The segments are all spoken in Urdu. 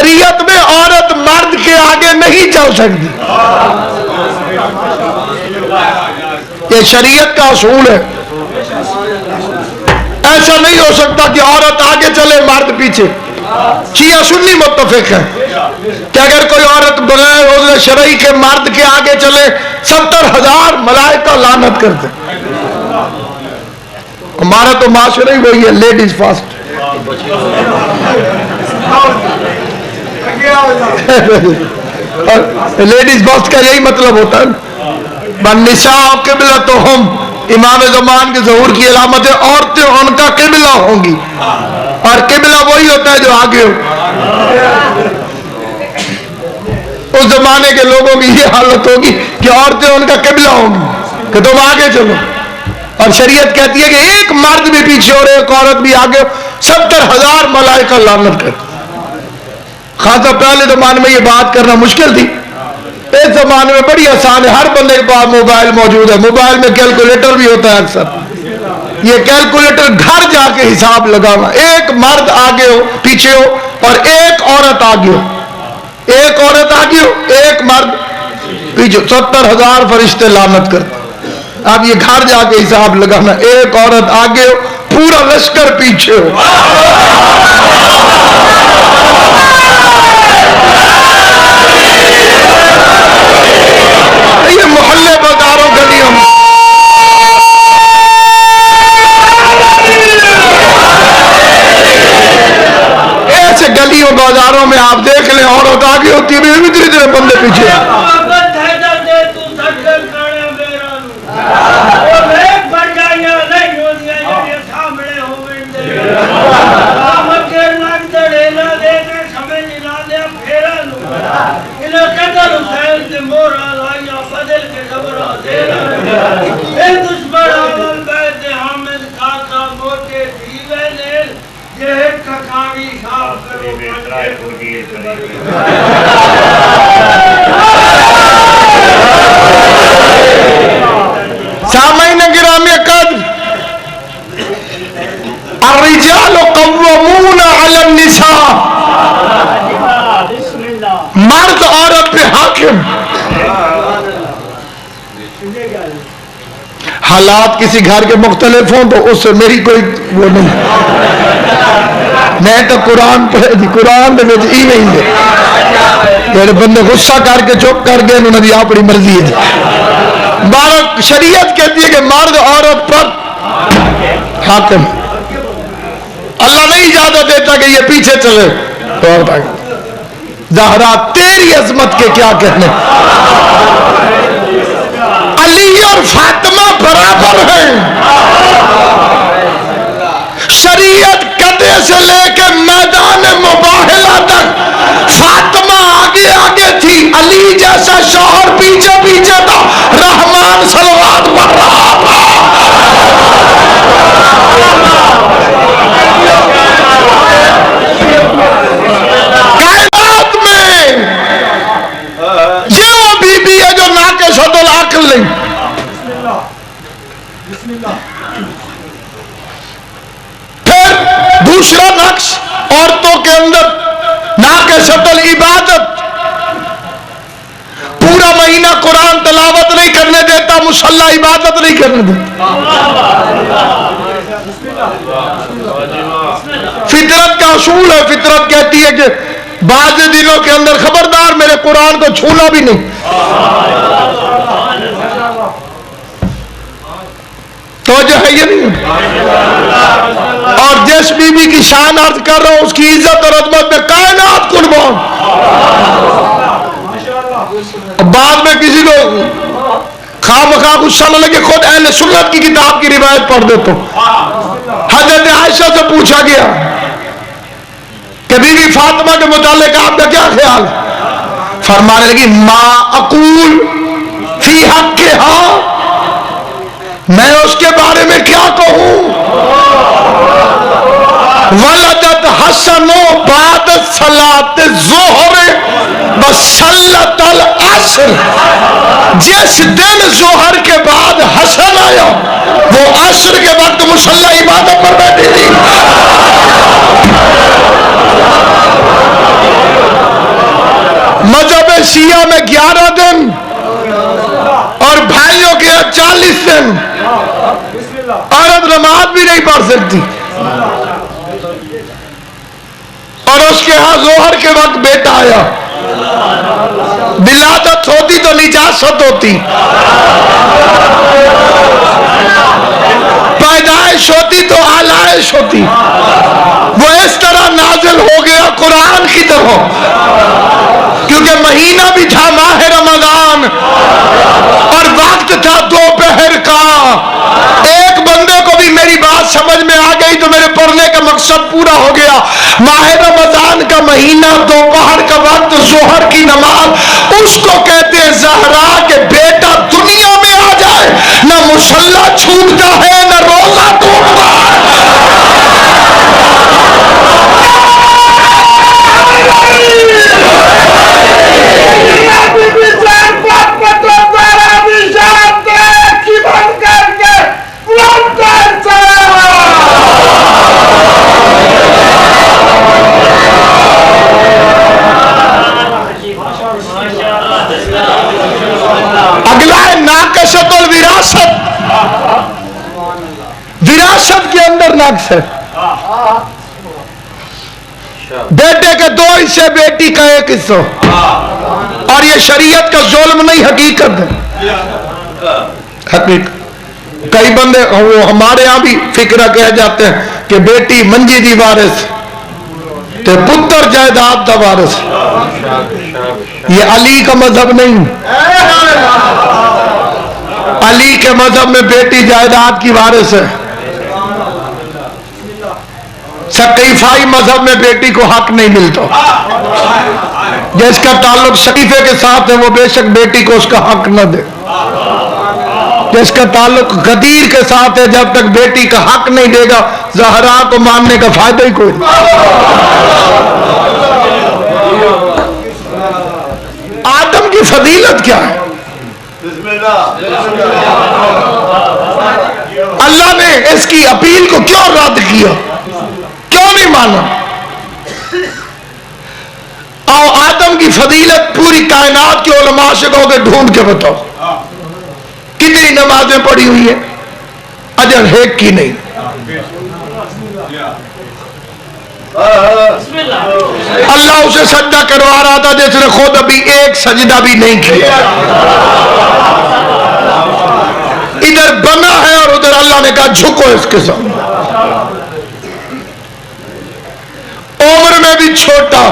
شریعت میں عورت مرد کے آگے نہیں چل سکتی. یہ شریعت کا اصول ہے. ایسا نہیں ہو سکتا کہ عورت آگے چلے مرد پیچھے. شیعہ سنی متفق ہے کہ اگر کوئی عورت بغیر عذر شرعی کے مرد کے آگے چلے 70,000 ملائکہ لعنت کرتے. ہمارا تو معاشرہ ہی وہی ہے، لیڈیز فاسٹ. لیڈیز فاسٹ کا یہی مطلب ہوتا ہے. النساء قبلتہم، امام زمان کے ظہور کی علامت ہے، عورتیں ان کا قبلہ ہوں گی. اور قبلہ وہی ہوتا ہے جو آگے ہو. اس زمانے کے لوگوں کی یہ حالت ہوگی کہ عورتیں ان کا قبلہ ہوں گی کہ تم آگے چلو. اور شریعت کہتی ہے کہ ایک مرد بھی پیچھے اور ایک عورت بھی آگے ہو 70,000 ملائکہ لعنت کرتے. خاصا پہلے زمانے میں یہ بات کرنا مشکل تھی. اس زمانے میں بڑی آسان ہے، ہر بندے کے پاس موبائل موجود ہے. موبائل میں کیلکولیٹر بھی ہوتا ہے. اکثر یہ کیلکولیٹر گھر جا کے حساب لگانا. ایک مرد آگے ہو پیچھے ہو اور ایک عورت آگے ہو. ایک عورت آگے ہو ایک مرد پیچھے، 70,000 فرشتے لعنت کرتے. اب یہ گھر جا کے حساب لگانا. ایک عورت آگے ہو پورا لشکر پیچھے ہو. یہ محلے بازاروں گلیوں میں ایسے گلیوں بازاروں میں آپ دیکھ لیں عورت آگے ہوتی ہے اتنے اتنے بندے پیچھے. سامعین گرامی قدر، الرجال قوامون علی النساء، مرد عورت پہ حاکم. حالات کسی گھر کے مختلف ہوں تو اس سے میری کوئی وہ نہیں. میں تو قرآن پڑھے دی، قرآن دے وچ ای نہیں دے میرے بندے غصہ کر کے چپ کر گئے انہوں نے اپنی مرضی ہے. بارک شریعت کہتی ہے کہ مرد عورت پر حاکم. اللہ نہیں اجازت دیتا کہ یہ پیچھے چلے تو عورت آگے. زہرا تیری عظمت کے کیا کہنے، علی اور فاطمہ برابر ہیں. شریعت قدے سے لے کے میدان مباہلہ تک فاطمہ آگے آگے تھی، علی جیسا شوہر پیچھے پیچھے تھا. رحمان صلوات پڑھ رہا تھا. کائنات میں یہ وہ بی بی ہے جو ناقصۃ العقل نہیں. پھر دوسرا نقش عورتوں کے اندر ناقصۃ العبادت. پورا مہینہ قرآن تلاوت نہیں کرنے دیتا، مصلی عبادت نہیں کرنے دیتا. فطرت کا اصول ہے، فطرت کہتی ہے کہ بعض دنوں کے اندر خبردار میرے قرآن کو چھونا بھی نہیں. توجہ ہے یہ نہیں. اور جس بی بی کی شان عرض کر رہا ہوں اس کی عزت اور عظمت میں کائنات قربان. بعد میں کسی کو خواہ مخواہ غصہ نہ لگے، خود اہل سنت کی کتاب کی روایت پڑھ دیتا ہوں. حضرت عائشہ سے پوچھا گیا کہ بی بی فاطمہ کے متعلق آپ کا کیا خیال ہے؟ فرمانے لگی ما اقول فی حقھا، میں اس کے بارے میں کیا کہوں. ولدت حسن بعد صلاۃ الظہر بصلت العصر، جس دن ظہر کے بعد حسن آیا وہ عصر کے وقت مصلی عبادت پر بیٹھی تھی. شیعہ میں 11 دن اور بھائیوں کے 40 دن عورت نماز بھی نہیں پڑھ سکتی. اور اس کے ہاں ظہر کے وقت بیٹا آیا. ولادت ہوتی تو نجاست ہوتی, پیدائش ہوتی تو آلائش ہوتی. وہ اس طرح نازل ہو گیا قرآن کی طرح, کیونکہ مہینہ بھی تھا ماہ رمضان اور وقت تھا دوپہر کا. ایک بندے کو بھی میری بات سمجھ میں آ گئی تو میرے پڑھنے کا مقصد پورا ہو گیا. ماہ رمضان کا مہینہ, دوپہر کا وقت, ظہر کی نماز, اس کو کہتے ہیں زہرا کہ بیٹا دنیا میں آ جائے, نہ مصلی چھوٹتا ہے نہ روزہ ٹوٹتا ہے. اگلا ہے ناقصۃ الوراثت. وراثت کے اندر نقص ہے. بیٹے کے 2 حصے, بیٹی کا 1 حصہ. اور یہ شریعت کا ظلم نہیں, حقیقت ہے. حقیقت. کئی بندے وہ ہمارے ہاں بھی فکرہ کہہ جاتے ہیں کہ بیٹی منجی دی وارث تے پتر جائیداد دا وارث. یہ علی کا مذہب نہیں. علی کے مذہب میں بیٹی جائیداد کی وارث ہے. سقیفائی مذہب میں بیٹی کو حق نہیں ملتا. جس کا تعلق شریفے کے ساتھ ہے وہ بے شک بیٹی کو اس کا حق نہ دے. جس کا تعلق غدیر کے ساتھ ہے جب تک بیٹی کا حق نہیں دے گا زہرا کو ماننے کا فائدہ ہی کوئی نہیں. آدم کی فضیلت کیا ہے؟ اللہ نے اس کی اپیل کو کیوں رد کیا, کیوں نہیں مانا؟ آؤ آدم کی فضیلت پوری کائنات کے علماء سے کہو کہ ڈھونڈ کے بتاؤ کتنی نمازیں پڑھی ہوئی ہیں؟ اجر ایک کی نہیں. اللہ اسے سجدہ کروا رہا تھا جس نے خود ابھی ایک سجدہ بھی نہیں کیا. ادھر بنا ہے اور ادھر اللہ نے کہا جھکو اس کے سامنے. عمر میں بھی چھوٹا,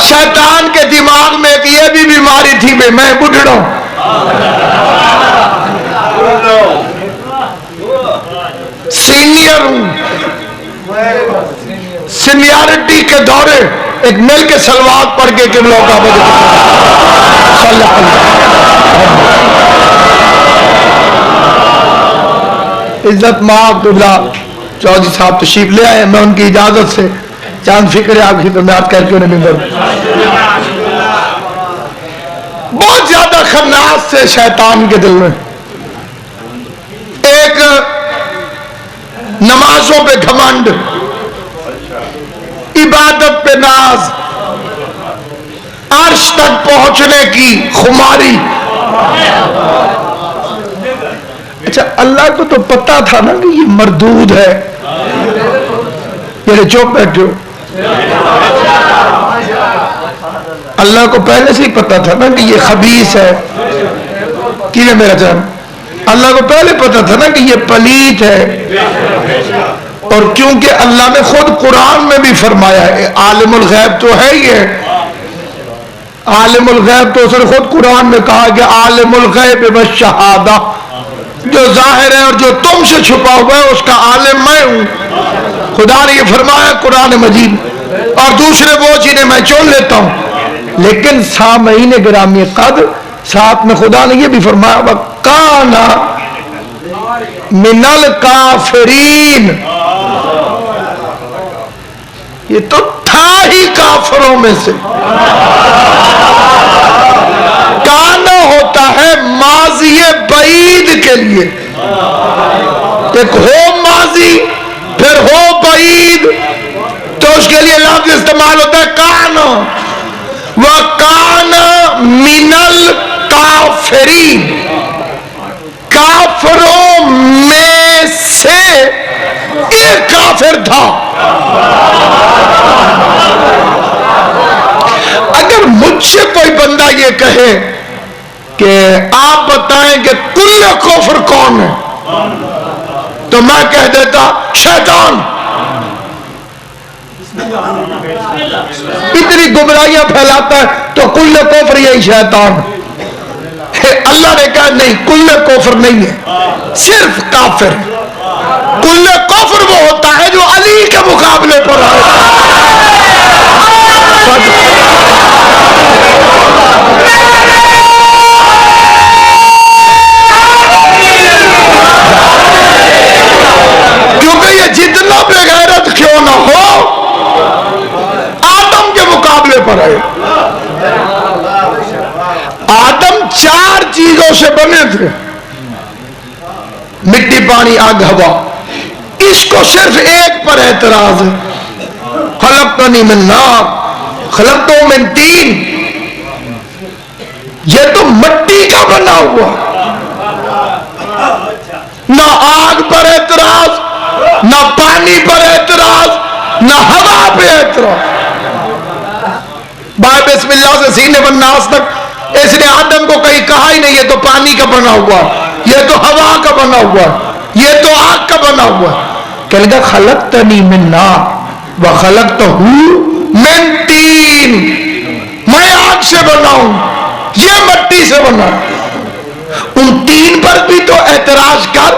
شیطان کے دماغ میں ایک یہ بھی بیماری تھی میں بڈھڑا ہوں. سینئر ہوں, سینیارٹی کے دورے ایک مل کے سلوات پڑھ کے قبلہ کا عزت مآب قبلہ چودھری صاحب تشریف لے آئے. میں ان کی اجازت سے چاند فکر آپ کی بنیاد کر کے انہیں ممبر. بہت زیادہ خناس سے شیطان کے دل میں ایک نمازوں پہ گھمنڈ, عبادت پہ ناز, عرش تک پہنچنے کی خماری. اچھا اللہ کو تو پتا تھا نا کہ یہ مردود ہے. یہ چوپ بیٹھے ہو, اللہ کو پہلے سے ہی پتا تھا نا کہ یہ خبیث ہے. کیوں میرا جان, اللہ کو پہلے پتا تھا نا کہ یہ پلیت ہے. اور کیونکہ اللہ نے خود قرآن میں بھی فرمایا ہے عالم الغیب تو ہے ہی ہے. عالم الغیب تو اس نے خود قرآن میں کہا کہ عالم الغیب والشہادہ, جو ظاہر ہے اور جو تم سے چھپا ہوا ہے اس کا عالم میں ہوں. خدا نے یہ فرمایا قرآن مجید, اور دوسرے وہ چیزیں میں چون لیتا ہوں. لیکن سامعین گرامی قدر ساتھ میں خدا نے یہ بھی فرمایا وَكَانَ مِنَ الْكَافِرِينَ, یہ تو تھا ہی کافروں میں سے. کانا ہوتا ہے ماضی بعید کے لیے, ایک ہو ماضی پھر ہو بعید, تو اس کے لیے لفظ استعمال ہوتا ہے کان، وَكَانَ مِنَ الْكَافِرِينَ، کافروں میں سے ایک کافر تھا۔ اگر مجھ سے کوئی بندہ یہ کہے کہ آپ بتائیں کہ کل کفر کون ہے، تو میں کہہ دیتا شیطان۔ اتنی گمراہیاں پھیلاتا ہے تو کل کفر یہی شیطان۔ اللہ نے کہا نہیں، کل کفر نہیں ہے، صرف کافر۔ کل کفر وہ ہوتا ہے جو علی کے مقابلے پر آئے۔ کیونکہ یہ جتنا بے غیرت کیوں نہ ہو آدم کے مقابلے پر ہے۔ آدم 4 چیزوں سے بنے تھے، مٹی، پانی، آگ، ہوا۔ اس کو صرف ایک پر اعتراض ہے، خلقتنی من نار خلقتہ من طین۔ یہ تو مٹی کا بنا ہوا، نہ آگ پر اعتراض، نہ پانی پر اعتراض، نہ ہوا پہ اعتراض۔ بھائی بسم اللہ سے سینے والناس تک اس نے آدم کو کہیں کہا ہی نہیں یہ تو پانی کا بنا ہوا، یہ تو ہوا کا بنا ہوا، یہ تو آگ کا بنا ہوا۔ کہنے گا خلقتنی من نار وخلقتہ من طین، میں آگ سے بنا ہوں، یہ مٹی سے بنا۔ ان 3 پر بھی تو اعتراض کر۔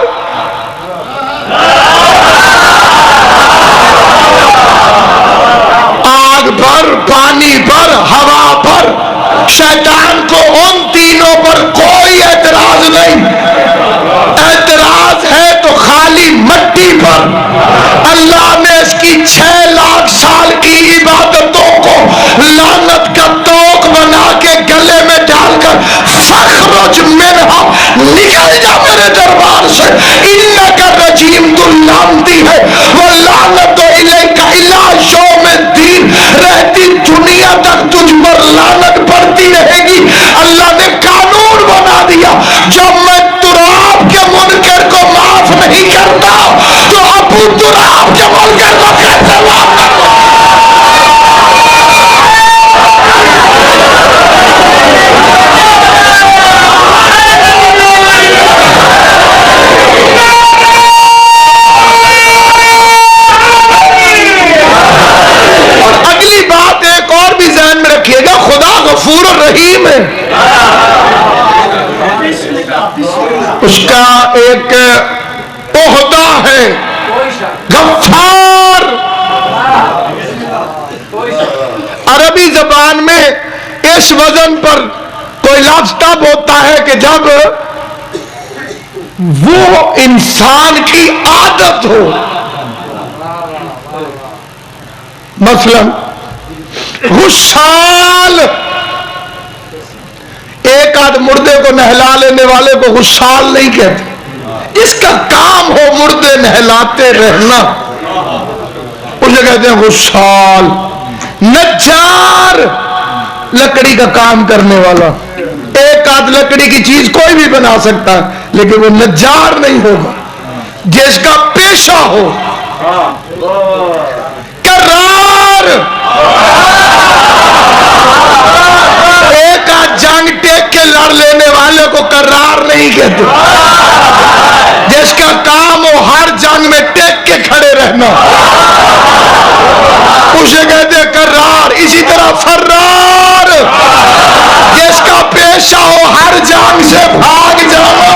آگ پر، پانی پر، ہوا پر۔ شیطان کو ان تینوں پر کوئی اعتراض نہیں، اعتراض ہے تو خالی مٹی پر۔ اللہ نے اس کی 6 لاکھ سال کی عبادتوں کو لعنت کا توق بنا کے گلے میں ڈال کر فخرج منہا، نکل جا میرے دربار سے، انک رجیم، تو لعنتی ہے، واللعنت الیک الی یوم الدین، رہتی دنیا تک تجھ پر لعنت پڑتی رہے گی۔ اللہ نے قانون بنا دیا، جب میں تراب کے منکر کو معاف نہیں کرتا تو ابو تراب کے منکر کو کیسے معاف کرتا؟ اور اگلی بات ایک اور بھی ذہن میں رکھیے گا، خدا غفور الرحیم ہے، اس کا ایک عہدہ ہے غفار۔ عربی زبان میں اس وزن پر کوئی لفظ تب ہوتا ہے کہ جب وہ انسان کی عادت ہو۔ مثلا غسال، ایک آدھ مردے کو نہلا لینے والے کو غسال نہیں کہتے، اس کا کام ہو مردے نہلاتے رہنا، اسے کہتے ہیں غسال۔ نجار، لکڑی کا کام کرنے والا، ایک آدھ لکڑی کی چیز کوئی بھی بنا سکتا ہے لیکن وہ نجار نہیں ہوگا، جس کا پیشہ ہو۔ کرار، ایک آدھ جنگ ٹیک کے لڑ لینے والے کو کرار نہیں کہتے، جس کا کام ہو ہر جنگ میں ٹیک کے کھڑے رہنا، اسے کہتے ہیں کرار۔ اسی طرح فرار، جس کا پیشہ ہو ہر جنگ سے بھاگ جانا۔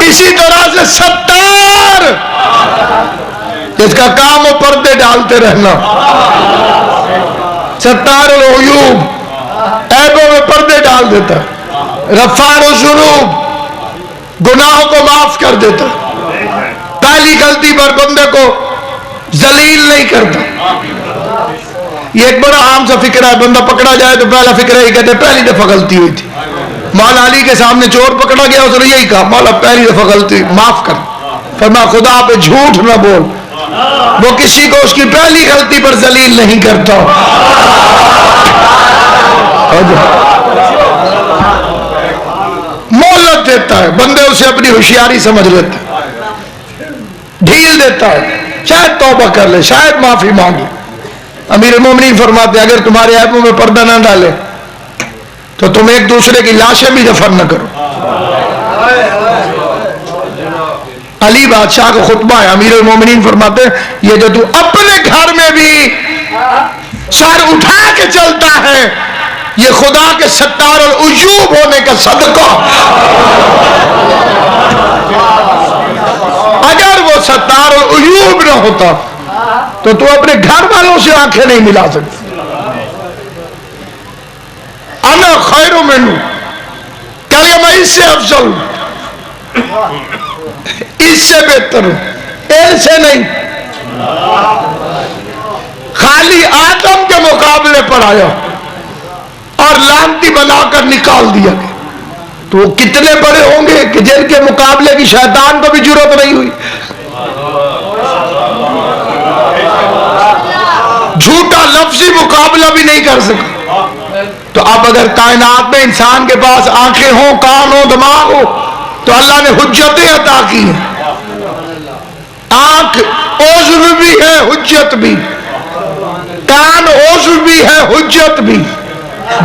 اسی طرح سے ستار، جس کا کام ہو پردے ڈالتے رہنا، ستار العیوب، عیبوں میں پردے ڈال دیتا، غفار الذنوب، گناہوں کو معاف کر دیتا، پہلی غلطی پر بندے کو ذلیل نہیں کرتا۔ یہ ایک بڑا عام سا فکر ہے، بندہ پکڑا جائے تو پہلا فکر ہے کہتے پہلی دفعہ غلطی ہوئی تھی، مولا علی کے سامنے چور پکڑا گیا، اس نے یہی کہا مولا پہلی دفعہ غلطی معاف کر، فرمایا خدا پہ جھوٹ نہ بول، وہ کسی کو اس کی پہلی غلطی پر ذلیل نہیں کرتا۔ مہلت دیتا ہے، بندے اسے اپنی ہوشیاری سمجھ لیتے ہیں، ڈھیل دیتا ہے، شاید توبہ کر لے، شاید معافی مانگ لے۔ امیر المومنین فرماتے ہیں اگر تمہارے عیبوں میں پردہ نہ ڈالے تو تم ایک دوسرے کی لاشیں بھی دفن نہ کرو۔ علی بادشاہ کا خطبہ ہے، امیر المومنین فرماتے ہیں یہ جو تو اپنے گھر میں بھی سر اٹھا کے چلتا ہے یہ خدا کے ستار العیوب ہونے کا صدقہ، اگر وہ ستار العیوب نہ ہوتا تو تو اپنے گھر والوں سے آنکھیں نہیں ملا سکتی۔ انا خیر منہ، کہ میں اس سے افضل ہوں، اس سے بہتر ہوں، ایسے نہیں، خالی آدم کے مقابلے پر آیا اور لعنتی بنا کر نکال دیا گیا، تو وہ کتنے بڑے ہوں گے کہ جن کے مقابلے کی شیطان کو بھی جرأت نہیں ہوئی، جھوٹا لفظی مقابلہ بھی نہیں کر سکا۔ تو اب اگر کائنات میں انسان کے پاس آنکھیں ہوں، کان ہو، دماغ ہو تو اللہ نے حجتیں عطا کی ہیں۔ آنکھ عضو بھی ہے، حجت بھی، کان عضو بھی ہے، حجت بھی،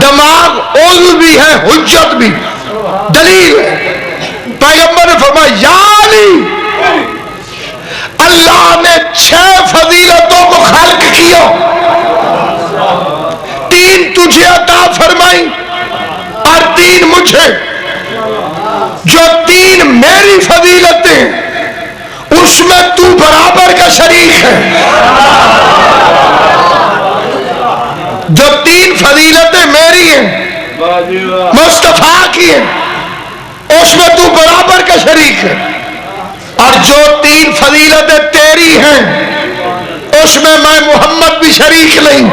دماغ عضو بھی ہے، حجت بھی۔ دلیل ہے پیغمبر نے فرمایا یا علی اللہ نے 6 فضیلتوں کو خلق کیا، 3 تجھے عطا فرمائی اور 3 مجھے، جو 3 میری فضیلتیں اس میں تو برابر کا شریک ہے، جو 3 فضیلتیں میری ہیں مصطفیٰ کی ہیں اس میں تو برابر کا شریک ہے، اور جو 3 فضیلتیں تیری ہیں اس میں میں محمد بھی شریک نہیں۔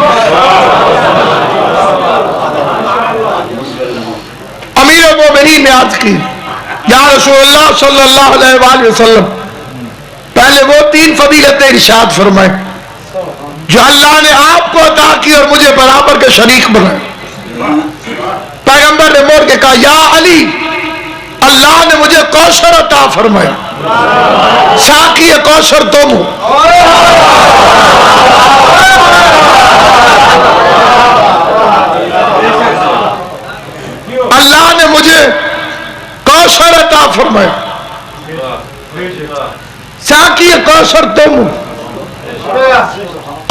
امیر المومنین نے عرض کی یا رسول اللہ صلی اللہ علیہ وآلہ وسلم پہلے وہ 3 فضیلتیں ارشاد فرمائے جو اللہ نے آپ کو عطا کی اور مجھے برابر کے شریک بنائے۔ پیغمبر نے موڑ کے کہا یا علی اللہ نے مجھے کوثر عطا فرمایا، ساقی کوثر تم ہو۔ اللہ نے مجھے کوثر عطا فرمایا، ساقی کوثر تم ہو۔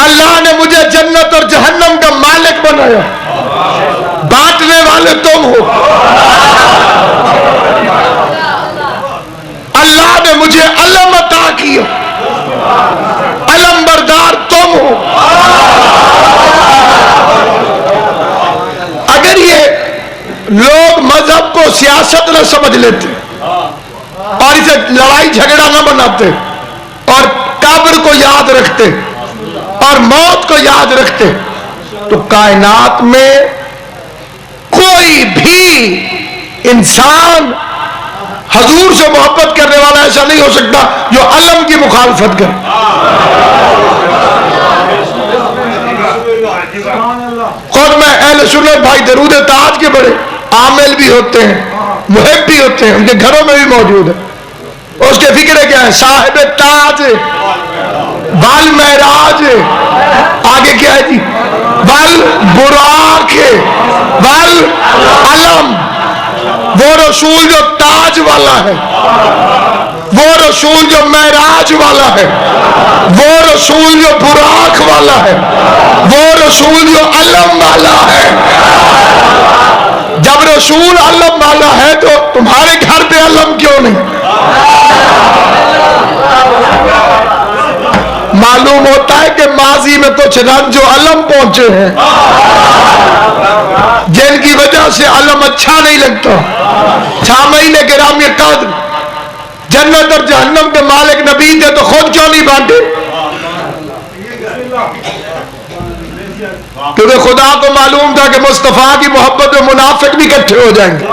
اللہ نے مجھے جنت اور جہنم کا مالک بنایا، بانٹنے والے تم ہو۔ اللہ نے مجھے علم عطا کیا، علم بردار تم ہو۔ اگر یہ لوگ مذہب کو سیاست نہ سمجھ لیتے اور اسے لڑائی جھگڑا نہ بناتے اور قبر کو یاد رکھتے اور موت کو یاد رکھتے تو کائنات میں کوئی بھی انسان حضور سے محبت کرنے والا ایسا نہیں ہو سکتا جو علم کی مخالفت کرے۔ خود میں اہل سنت بھائی درود تاج کے بڑے عامل بھی ہوتے ہیں، محب بھی ہوتے ہیں، ان کے گھروں میں بھی موجود ہے۔ اس کے فکرے کیا ہے؟ صاحب تاج بال معراج، آگے کیا ہے جی؟ بال براق، بال علم، وہ رسول جو تاج والا ہے، وہ رسول جو معراج والا ہے، وہ رسول جو براق والا ہے، وہ رسول جو علم والا ہے۔ جب رسول علم والا ہے تو تمہارے گھر پہ علم کیوں نہیں؟ معلوم ہوتا ہے کہ ماضی میں کچھ رنج و علم پہنچے ہیں جن کی وجہ سے علم اچھا نہیں لگتا۔ سامعین کرام قدر جنت اور جہنم کے مالک نبی تھے تو خود کیوں نہیں بانٹے؟ کیونکہ خدا کو معلوم تھا کہ مصطفیٰ کی محبت میں منافق بھی اکٹھے ہو جائیں گے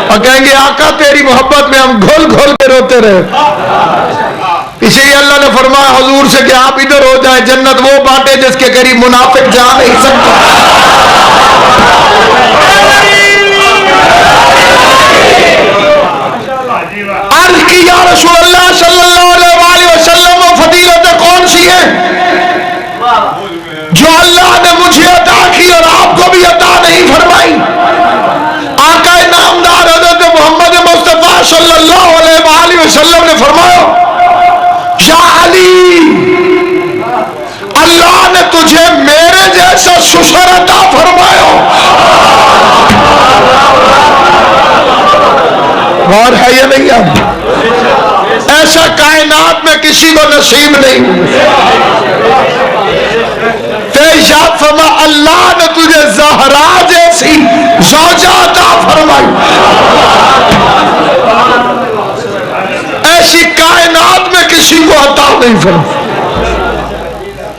اور کہیں گے آقا تیری محبت میں ہم گھل گھل کے روتے رہے. اسی لیے اللہ نے فرمایا حضور سے کہ آپ ادھر ہو جائیں, جنت وہ بانٹے جس کے قریب منافق جا نہیں سکتا. عرض کی یا رسول اللہ صلی اللہ علیہ وسلم وہ فضیلتیں کون سی ہیں جو اللہ نے مجھے عطا کی اور آپ کو بھی عطا نہیں فرمائی؟ آقا نامدار حضرت محمد مصطفیٰ صلی اللہ علیہ وسلم نے فرمایا یا علی, اللہ نے تجھے میرے جیسا سسر عطا فرمایا. غور ہے یہ نہیں اب ایسا کائنات میں کسی کو نصیب نہیں. یاد فرما اللہ نے تجھے زہرا جیسی زوجہ عطا فرمائی. ایسی کائنات میں کسی کو عطا نہیں فرمائی.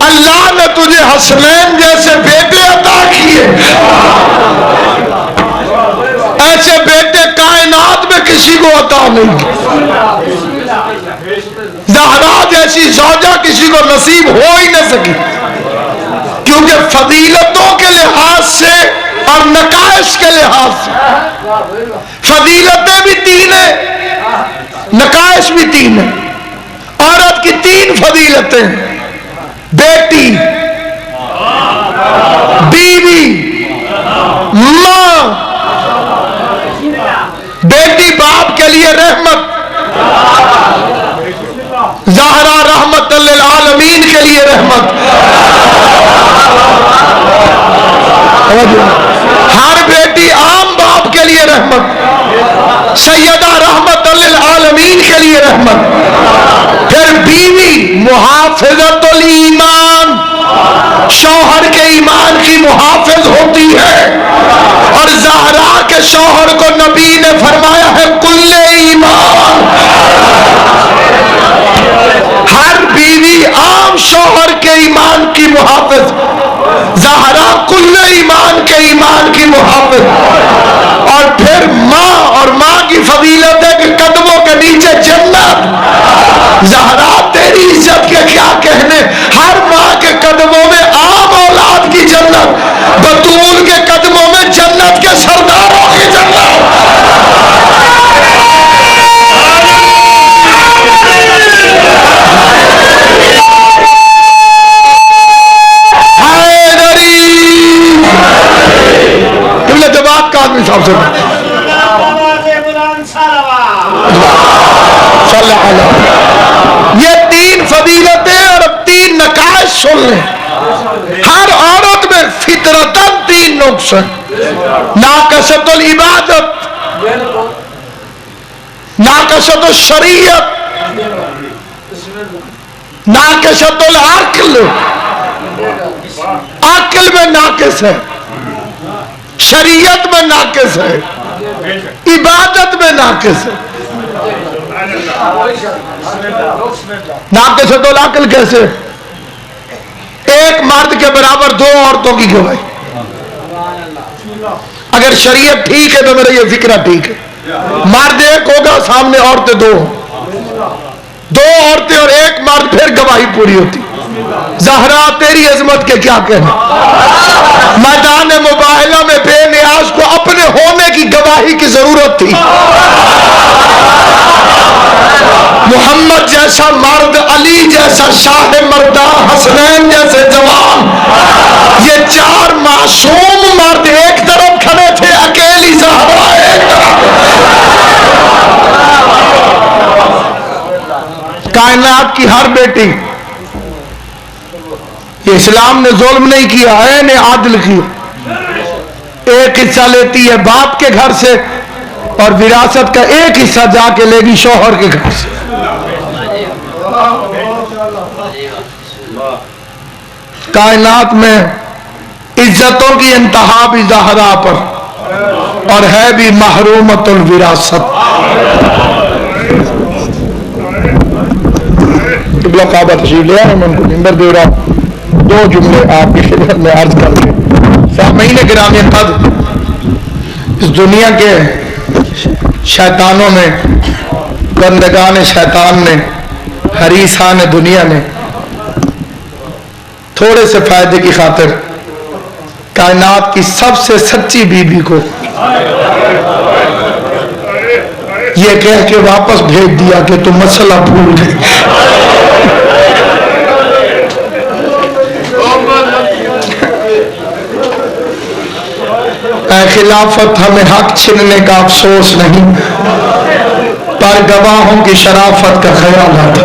اللہ نے تجھے حسنین جیسے بیٹے عطا کیے. ایسے بیٹے کائنات میں کسی کو عطا نہیں کیے. زہرا جیسی زوجہ کسی کو نصیب ہو ہی نہ سکی, کیونکہ فضیلتوں کے لحاظ سے اور نقائص کے لحاظ سے فضیلتیں بھی تین ہیں, نقائص بھی تین ہیں. عورت کی تین فضیلتیں: بیٹی, بیوی, ماں. بیٹی باپ کے لیے رحمت, زہرا رحمت للعالمین کے لیے رحمت. ہر بیٹی عام باپ کے لیے رحمت, سیدہ رحمت للعالمین کے لیے رحمت. پھر بیوی محافظت الایمان, شوہر کے ایمان کی محافظ ہوتی ہے, اور زہرا کے شوہر کو نبی نے فرمایا ہے کل ایمان. ہر بیوی عام شوہر کے ایمان کی محافظ, زہرا کل ایمان کے ایمان کی محافظ. اور پھر ماں, اور ماں کی فضیلت ہے کہ قدموں کے نیچے جنت. زہرا تیری عزت کے کیا کہنے, ہر ماں کے قدموں میں عام اولاد کی جنت, بطول کے قدموں میں جنت کے سرداروں کی جنت. جواب کا آدمی صاحب سے یہ تین فضیلتیں اور تین نقائص سن لیں. ہر عورت میں فطرتاً تین نقص ہیں: ناقصۃ العبادت, ناقصۃ الشریعت, ناقصۃ العقل. عقل میں ناقص ہے, شریعت میں ناقص ہے, عبادت میں ناقص ہے. ناقصۃ العقل کیسے؟ ایک مرد کے برابر دو عورتوں کی گواہی. اگر شریعت ٹھیک ہے تو میرا یہ فکرہ ٹھیک ہے. مرد ایک ہوگا, سامنے عورتیں دو, دو عورتیں اور ایک مرد, پھر گواہی پوری ہوتی. زہرا تیری عظمت کے کیا کہنے, میدان مباہلہ میں بے نیاز کو اپنے ہونے کی گواہی کی ضرورت تھی. محمد جیسا مرد, علی جیسا شاہ مردہ, حسنین جیسے جوان, یہ چار معصوم مرد ایک طرف کھڑے تھے, اکیلی زہرا ایک طرف. کائنات کی ہر بیٹی, یہ اسلام نے ظلم نہیں کیا, عین عادل کیا. ایک حصہ لیتی ہے باپ کے گھر سے, اور وراثت کا ایک حصہ جا کے لے گی شوہر کے گھر سے. کائنات میں عزتوں کی انتہا بھی زہرا پر, اور ہے بھی محرومت الوراثت. قبلہ کعبہ تشریف لے آئے, میں ان کو نمبر دے رہا ہوں. دو جملے آپ کی خدمت میں عرض کر کے سامعین گرامی قدر، اس دنیا کے شیطانوں نے، بندگان شیطان نے، حریصان دنیا نے تھوڑے سے فائدے کی خاطر کائنات کی سب سے سچی بیوی کو یہ کہہ کے واپس بھیج دیا کہ تم مسئلہ بھول گئے۔ اے خلافت، ہمیں حق چھننے کا افسوس نہیں، پر گواہوں کی شرافت کا خیال آتا۔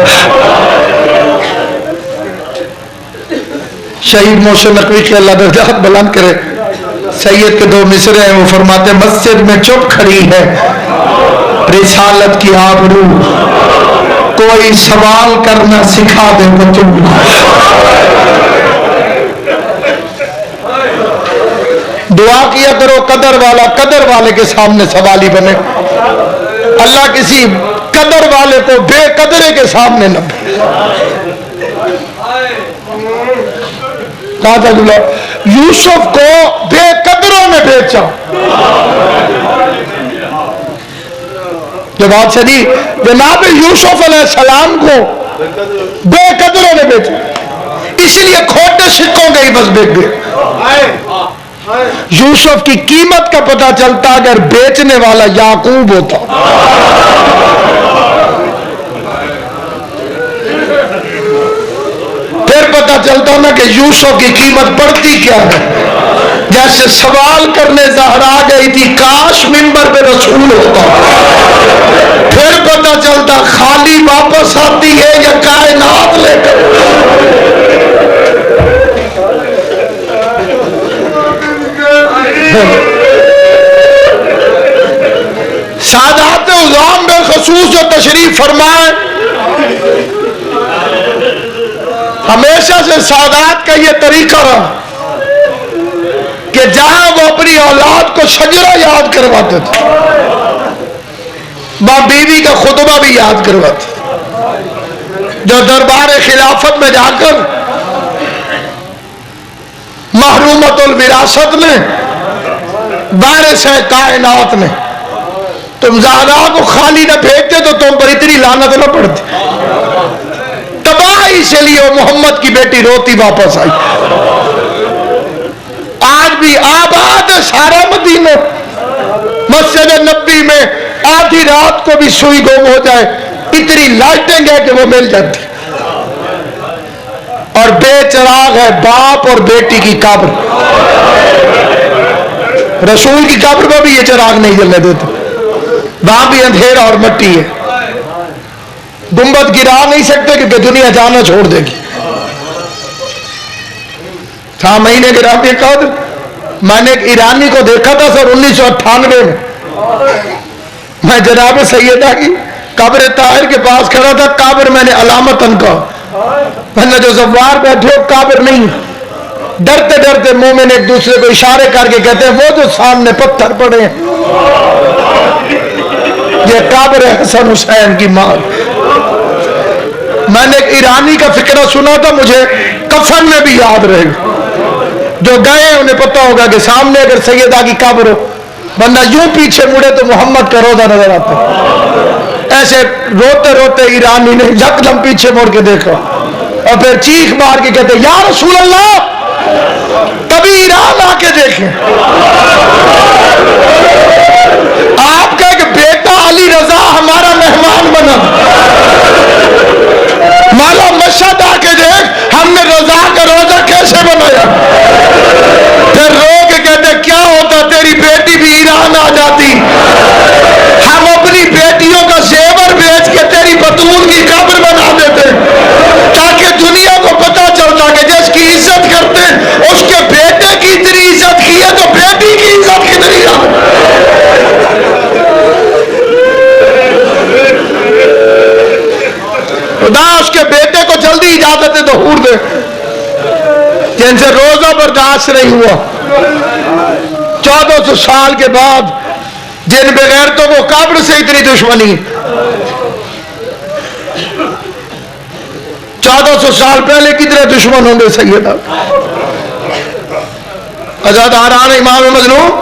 شہید محسن نقوی کے اللہ درجات بلند کرے، سید کے دو مصرے ہیں، وہ فرماتے ہیں مسجد میں چپ کھڑی ہے رسالت کی آبرو، کوئی سوال کرنا سکھا دے بچوں کو۔ دعا کیا کرو قدر والا قدر والے کے سامنے سوالی بنے، اللہ کسی قدر والے کو بے قدرے کے سامنے نہ بنے۔ یوسف کو بے قدروں میں بیچا، جواب شدید جناب یوسف علیہ السلام کو بے قدروں میں بیچا، اس لیے کھوٹے سکوں کے ہی بس بک گئے۔ یوسف کی قیمت کا پتہ چلتا اگر بیچنے والا یعقوب ہوتا۔ پھر پتہ چلتا نا کہ یوسف کی قیمت بڑھتی کیا ہے۔ جیسے سوال کرنے زہرا گئی تھی کاش منبر پہ رسول ہوتا، پھر پتہ چلتا خالی واپس آتی ہے یا کائنات لے کر۔ سادات عظام بالخصوص جو تشریف فرمائے، ہمیشہ سے سادات کا یہ طریقہ رہا کہ جہاں وہ اپنی اولاد کو شجرہ یاد کرواتے تھے، ماں بیوی کا خطبہ بھی یاد کرواتے، جو دربار خلافت میں جا کر محرومت الوراثت نے، وارث کائنات نے تم زہرا کو خالی نہ بھیجتے تو تم پر اتنی لعنت نہ پڑتی۔ تباہی سے لیے محمد کی بیٹی روتی واپس آئی۔ آج بھی آباد سارا مدینہ، مسجد نبی میں آدھی رات کو بھی سوئی گم ہو جائے اتنی لائٹنگ ہے کہ وہ مل جاتی، اور بے چراغ ہے باپ اور بیٹی کی قبر۔ رسول کی قبر پر بھی یہ چراغ نہیں جلنے دیتے، وہاں بھی اندھیرا اور مٹی ہے، گنبد گرا نہیں سکتے کیونکہ دنیا جانا چھوڑ دے گی۔ مہینے گرامی قدر، میں نے ایک ایرانی کو دیکھا تھا سر 1998 میں جناب سیدہ کی قبر طاہر کے پاس کھڑا تھا، قبر میں نے علامتاً کہا، میں نے جو زوار بیٹھے ہو قبر نہیں، ڈرتے ڈرتے مومن ایک دوسرے کو اشارے کر کے کہتے ہیں وہ جو سامنے پتھر پڑے ہیں یہ قبر ہے حسن حسین کی ماں۔ میں نے ایک ایرانی کا فکرہ سنا تھا، مجھے کفن میں بھی یاد رہے گا، جو گئے انہیں پتہ ہوگا کہ سامنے اگر سیدہ کی قبر ہو، بندہ یوں پیچھے مڑے تو محمد کا روضہ نظر آتا، ایسے روتے روتے ایرانی نے یکدم پیچھے مڑ کے دیکھا اور پھر چیخ مار کے کہتے یا رسول اللہ کبھی ایران آ کے دیکھیں۔ آپ کا ایک بیٹا علی رضا ہمارا مہمان بنا، مالا مشہد آ کے دیکھ ہم نے رضا کا روزہ کیسے بنایا۔ پھر رو کے کہتے کیا ہوتا تیری بیٹی بھی ایران آ جاتی، ہم اپنی بیٹیوں کا زیور بیچ کے تیری بطول کی قبر بنا دیتے تاکہ دنیا کو پتا چلتا کہ جس کی عزت کرتے اس کے بیٹے کی اتنی عزت کی ہے تو بیٹی کی عزت کتنی ہے۔ خدا اس کے بیٹے کو جلدی اجازت دے تو حور دے، جن سے روزہ برداشت نہیں ہوا 1400 سال کے بعد، جن بغیرتوں کو قبر سے اتنی دشمنی، 1400 سال پہلے کتنے دشمن ہوں گے سیدہ. حضرت حران امام مظلوم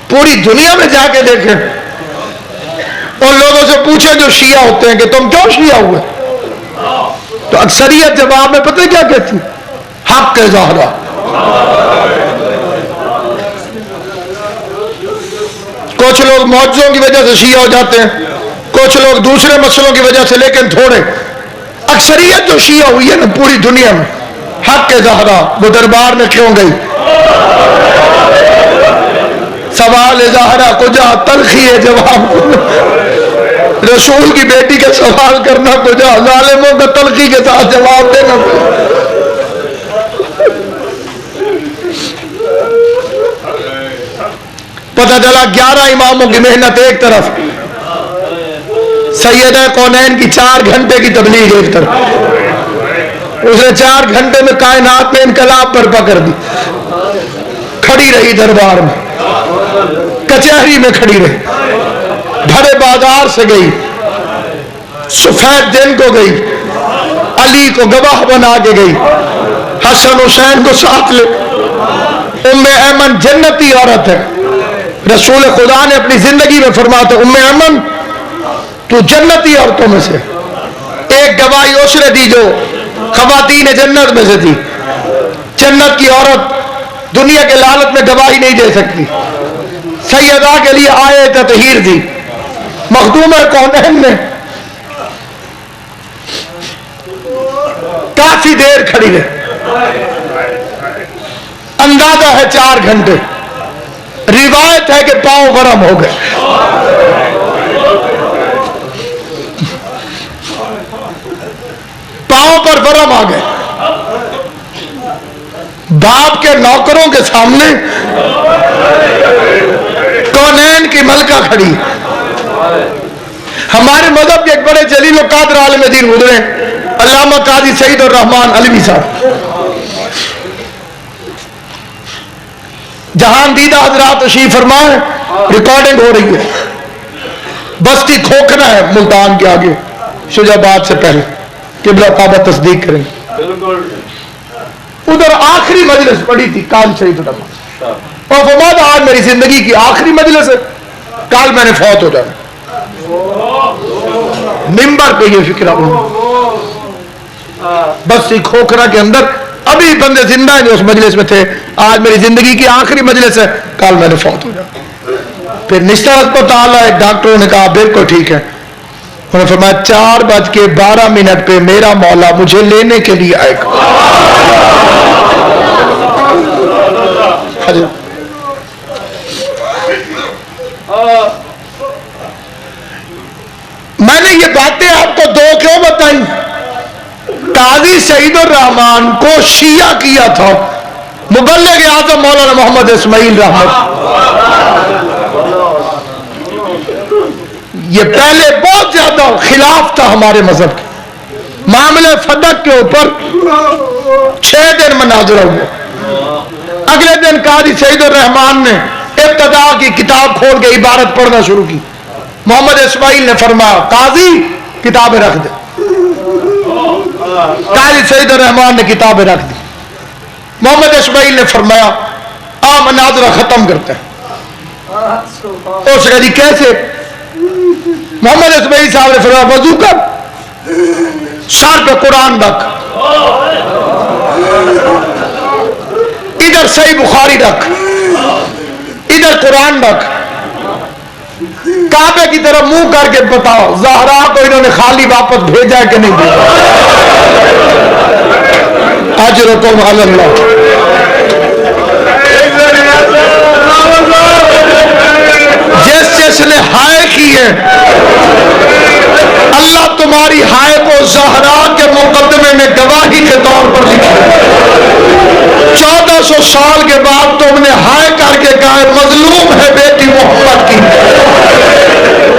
پوری دنیا میں جا کے دیکھیں, ان لوگوں سے پوچھیں جو شیعہ ہوتے ہیں کہ تم کیوں شیعہ ہوئے, تو اکثریت جواب میں پتہ کیا کہتی, حق کے زہرا. کچھ لوگ معجزوں کی وجہ سے شیعہ ہو جاتے ہیں, کچھ لوگ دوسرے مسئلوں کی وجہ سے, لیکن تھوڑے. اکثریت جو شیعہ ہوئی ہے نا پوری دنیا میں, حق کے زہرا. وہ دربار میں کیوں گئی؟ سوال زہرا کو جہاں تلخی ہے جواب, رسول کی بیٹی کا سوال کرنا کو جہاں ظالموں کا تلخی کے ساتھ جواب دینا. پتہ چلا 11 اماموں کی محنت ایک طرف, سیدہ کونین کی 4 گھنٹے کی تبلیغ ایک طرف. اس نے 4 گھنٹے میں کائنات میں انقلاب برپا کر دی. کھڑی رہی دربار میں, کچہری میں کھڑی رہی, بھرے بازار سے گئی, سفید دن کو گئی, علی کو گواہ بنا کے گئی, حسن حسین کو ساتھ لے. ام ایمن جنتی عورت ہے, رسول خدا نے اپنی زندگی میں فرمایا تھا ام ایمن تو جنتی عورتوں میں سے. ایک گواہی اس نے دی جو خواتین جنت میں سے تھی. جنت کی عورت دنیا کے لالچ میں گواہی نہیں دے سکتی. سیدہ کے لیے آئے تطہیر دی. مخدوم کونین نے کافی دیر کھڑی رہی, اندازہ ہے 4 گھنٹے. روایت ہے کہ پاؤں گرم ہو گئے. پاؤں پر ورم آ گئے. باپ کے نوکروں کے سامنے کونین کی ملکہ کھڑی. ہمارے مذہب کے ایک بڑے جلیل و قادر عالم دین گزرے, علامہ قاضی سعید الرحمان علوی صاحب. جہان دیدہ حضرات تشریف فرمائیں, ریکارڈنگ ہو رہی ہے. بستی کھوکھنا ہے ملتان کے آگے, شجاباد سے پہلے قبلہ کعبہ تصدیق کریں. ادھر آخری مجلس پڑی تھی کال شہید الرحمان, اور فرمایا تھا آج میری زندگی کی آخری مجلس ہے, کال میں نے فوت ہو جانا. منبر پہ یہ فکر بستی کھوکھرا کے اندر ابھی بندے زندہ ہیں جو اس مجلس میں تھے, آج میری زندگی کی آخری مجلس ہے, کل میں نے فوت ہو جانا. پھر نشتر اسپتال آئے, ڈاکٹروں نے کہا بالکل ٹھیک ہے. انہوں نے فرمایا 4:12 پہ میرا مولا مجھے لینے کے لیے آئے گا. میں نے یہ باتیں آپ کو 2 کیوں بتائیں؟ قاضی سعید الرحمان کو شیعہ کیا تھا مبلغ اعظم مولانا محمد اسماعیل رحمت. یہ پہلے بہت زیادہ خلاف تھا ہمارے مذہب کے. معاملے فدق کے اوپر 6 دن مناظرہ ہوا. اگلے دن قاضی سعید الرحمان نے ابتدا کی کتاب کھول کے عبارت پڑھنا شروع کی. محمد اسماعیل نے فرمایا قاضی کتابیں رکھ دے. قاضی سعید الرحمان نے کتابیں رکھ دی. محمد اسماعیل نے فرمایا مناظرہ ختم کرتے ہیں. اس نے کہا کیسے؟ محمد اسماعیل صاحب نے فرمایا وضو کر, سر پہ قرآن رکھ, ادھر صحیح بخاری رکھ, ادھر قرآن رکھ, کعبے کی طرف منہ کر کے بتاؤ زہرا کو انہوں نے خالی واپس بھیجا ہے کہ نہیں بھیجا. اجرکم علی اللہ. جس نے ہائے کی ہے اللہ تمہاری ہائے کو زہرا کے مقدمے میں گواہی کے طور پر لکھا. 1400 سال کے بعد تم نے ہائے کر کے کہا مظلوم ہے بیٹی محمد کی.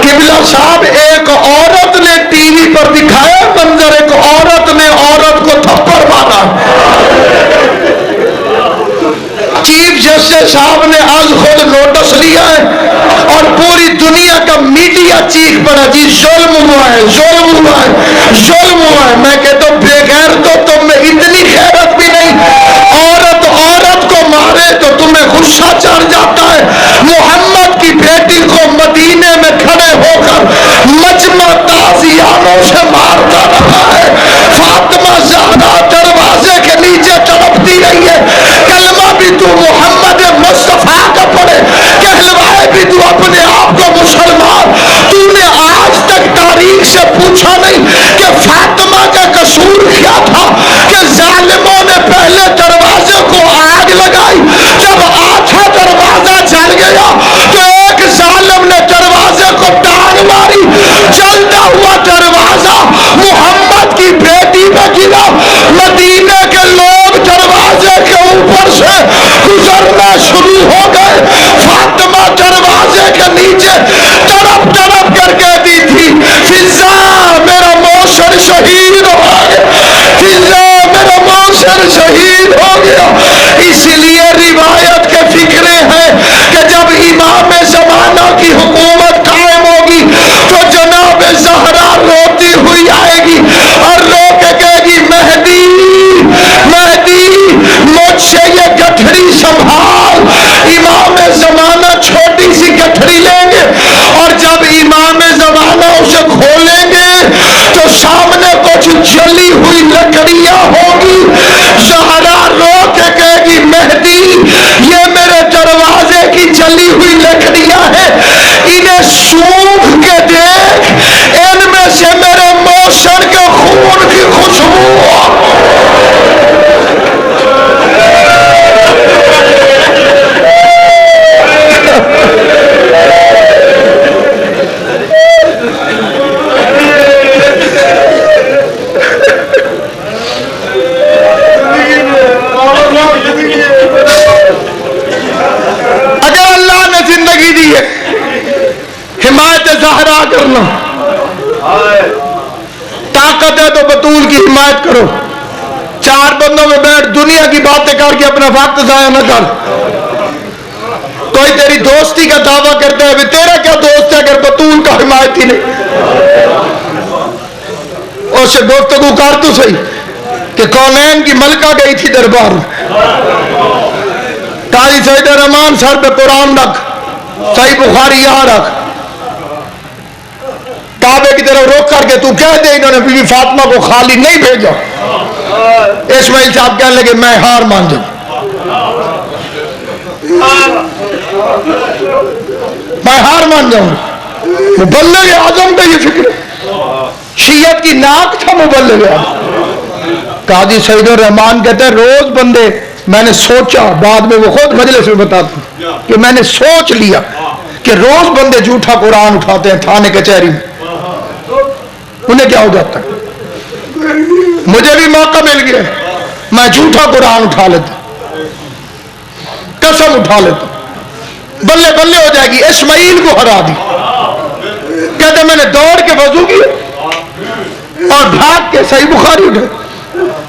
قبلہ صاحب ایک عورت نے ٹی وی پر دکھایا منظر, ایک عورت نے عورت کو تھپڑ مارا. چیف جسٹس صاحب نے آج خود نوٹس لیا ہے اور پوری دنیا کا میڈیا چیخ پڑا جی ظلم ہوا ہے, ظلم ہوا ہے, ظلم ہوا ہے. میں کہتا ہوں بے غیرت غصہ چڑھ جاتا ہے. محمد کی بیٹی کو مدینے میں کھڑے ہو کر مجمع تازیانوں سے مارتا رہا ہے. فاطمہ زہرا دروازے کے نیچے تڑپتی رہی ہے. کلمہ بھی تو محمد مصطفیٰ کا پڑھے, کہلوائے بھی تو اپنے آپ کو مسلمان. تو نے آج تک تاریخ سے پوچھا نہیں کہ فاطمہ کا قصور کیا تھا کہ ظالموں نے پہلے دروازے کو آگ لگائی, جب آدھا دروازہ جل گیا تو ایک ظالم نے دروازے کو ٹانگ ماری, جلتا ہوا دروازہ محمد کی بیٹی پہ گرا. مدینے کے لوگ دروازے کے اوپر سے گزرنا شروع ہو گئے. فاطمہ دروازے کے نیچے تڑپ تڑپ کر کہتی تھی فضا میرا موشر شہید ہو گیا, فضا میرا موشر شہید ہو گیا. اس لیے روایت کے فکرے ہیں کہ جب امام زمانہ کی حکومت قائم ہوگی تو جناب زہرا روتی ہوئی آئے گی اور رو کے کہے گی مہدی مہدی مجھ سے یہ گٹھڑی سنبھال. امام زمانہ چھوٹی سی گٹھڑی لیں گے اور جب امام زمانہ اسے کھولیں گے تو سامنے کچھ جلی ہوئی لکڑیاں ہوگی. زہرا رو کے کہے گی مہدی یہ میرے دروازے کی جلی ہوئی لکڑیاں ہیں, انہیں سونکھ کے دیکھ, ان میں سے میرے موشر کے خون کی خوشبو. اگر اللہ نے زندگی دی ہے حمایت زہرا کرنا, طاقت ہے تو بطول کی حمایت کرو. چار بندوں میں بیٹھ دنیا کی باتیں کر کے اپنا وقت ضائع نہ کر. کوئی تیری دوستی کا دعویٰ کرتا ہے, تیرا کیا دوست ہے اگر بطول کا حمایت ہی نہیں. اور سے گفتگو کر تو صحیح کہ کونین کی ملکہ گئی تھی دربار میں, قاضی سید رحمان سر پہ قرآن رکھ, صحیح بخاری یہاں رکھ, کعبے کی طرف روک کر کے تو کہہ دے انہوں نے بی بی فاطمہ کو خالی نہیں بھیجا. اسماعیل صاحب کہنے لگے میں ہار مان جاؤں, میں ہار مان جاؤں. مبلغ اعظم کا یہ فکر ہے, شیعت کی ناک تھا مبلغ اعظم. قاضی سعید الرحمان کہتے ہیں روز بندے, میں نے سوچا, بعد میں وہ خود مجلس میں بتاتے ہیں کہ میں نے سوچ لیا کہ روز بندے جھوٹا قرآن اٹھاتے ہیں تھانے کچہری میں, انہیں کیا ہو جاتا ہے. مجھے بھی موقع مل گیا, میں جھوٹا قرآن اٹھا لیتا, قسم اٹھا لیتا, بلے بلے ہو جائے گی. اسماعیل کو ہرا دی, کہتے میں نے دوڑ کے وضو کیا اور بھاگ کے صحیح بخاری اٹھے.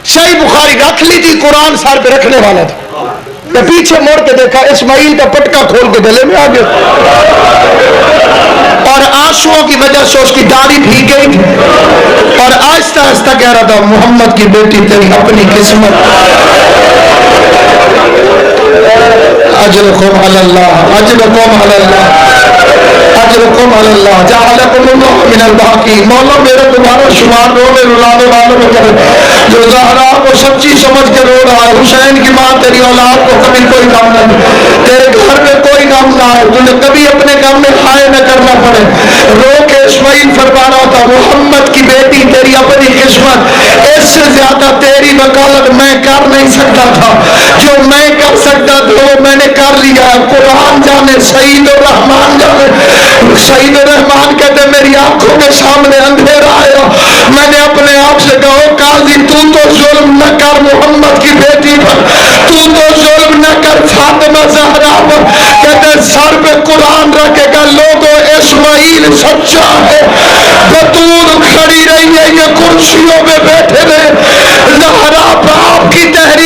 صحیح بخاری رکھ لی تھی, قرآن سر پہ رکھنے والا تھا, کہ پیچھے موڑ کے دیکھا اسماعیل کا پٹکا کھول کے گلے میں آ گیا اور آنسوؤں کی وجہ سے اس کی داڑھی بھیگ گئی تھی اور آہستہ آہستہ کہہ رہا تھا محمد کی بیٹی تیری اپنی قسمت. اجرکم علی اللہ, اجرکم علی اللہ, اجرکم علی اللہ, جعلکم اللہ من الباقی. مولا میرے تمہارا شمار رونے رلانے والوں میں کرے جو زہرا کو سچی سمجھ کے رو رہا ہے. حسین کی ماں تیری اولاد کو کبھی کوئی غم نہ دے, تیرے گھر میں کوئی غم نہ آئے, تجھے کبھی اپنے غم میں ہائے نہ کرنا پڑے. رو کے اسماعیل فرما رہا تھا محمد کی بیٹی تیری اپنی قسمت, اس سے زیادہ تیری وکالت میں کر نہیں سکتا تھا. جو میں کر سکتا تھا وہ میں نے کر لیا. قرآن جانے, سعید الرحمان جانے. سعید الرحمان کہتے میری آنکھوں کے سامنے اندھیرا آیا, میں نے اپنے آپ سے کہا قاضی تو ظلم نہ کر محمد کی بیٹی پر, تو ظلم نہ کر فاطمہ زہرا پر. کہتے سر پہ قرآن رکھے گا لوگوں اسماعیل سچا ہے, بطول کھڑی رہی ہے, یہ کرسیوں میں بیٹھے رہے. زہرا باپ کی تحریر